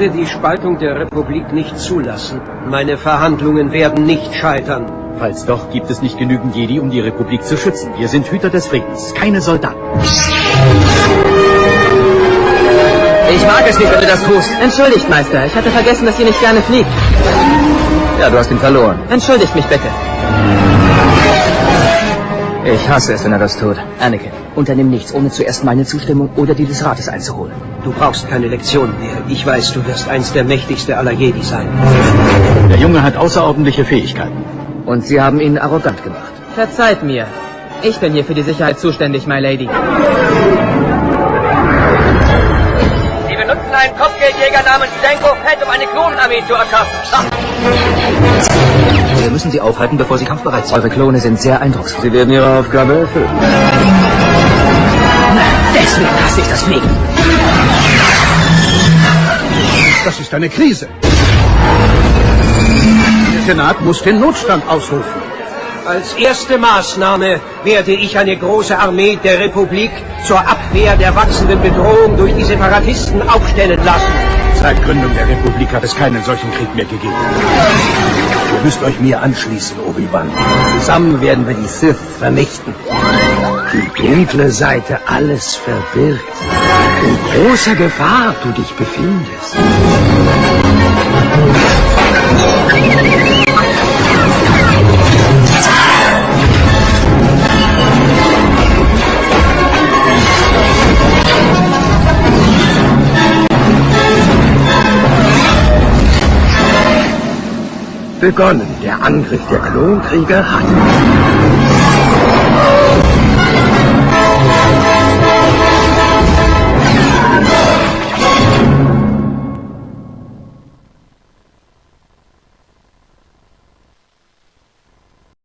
werde die Spaltung der Republik nicht zulassen. Meine Verhandlungen werden nicht scheitern. Falls doch, gibt es nicht genügend Jedi, um die Republik zu schützen. Wir sind Hüter des Friedens, keine Soldaten. Ich mag es nicht, wenn du das tust. Entschuldigt, Meister. Ich hatte vergessen, dass ihr nicht gerne fliegt. Ja, du hast ihn verloren. Entschuldigt mich bitte. Ich hasse es, wenn er das tut. Anakin, unternimm nichts, ohne zuerst meine Zustimmung oder die des Rates einzuholen. Du brauchst keine Lektionen mehr. Ich weiß, du wirst einst der mächtigste aller Jedi sein. Der Junge hat außerordentliche Fähigkeiten. Und Sie haben ihn arrogant gemacht. Verzeiht mir. Ich bin hier für die Sicherheit zuständig, my lady. Sie benutzen einen Kopfgeldjäger namens Jango Fett, um eine Klonenarmee zu erschaffen. Wir müssen sie aufhalten, bevor sie kampfbereit sind. Eure Klone sind sehr eindrucksvoll. Sie werden ihre Aufgabe erfüllen. Deswegen hasse ich das Fliegen. Das ist eine Krise. Der Senat muss den Notstand ausrufen. Als erste Maßnahme werde ich eine große Armee der Republik zur Abwehr der wachsenden Bedrohung durch die Separatisten aufstellen lassen. Seit Gründung der Republik hat es keinen solchen Krieg mehr gegeben. Ihr müsst euch mir anschließen, Obi-Wan. Zusammen werden wir die Sith vernichten. Die dunkle Seite alles verbirgt. In großer Gefahr du dich befindest. Begonnen. Der Angriff der Klonkrieger hat.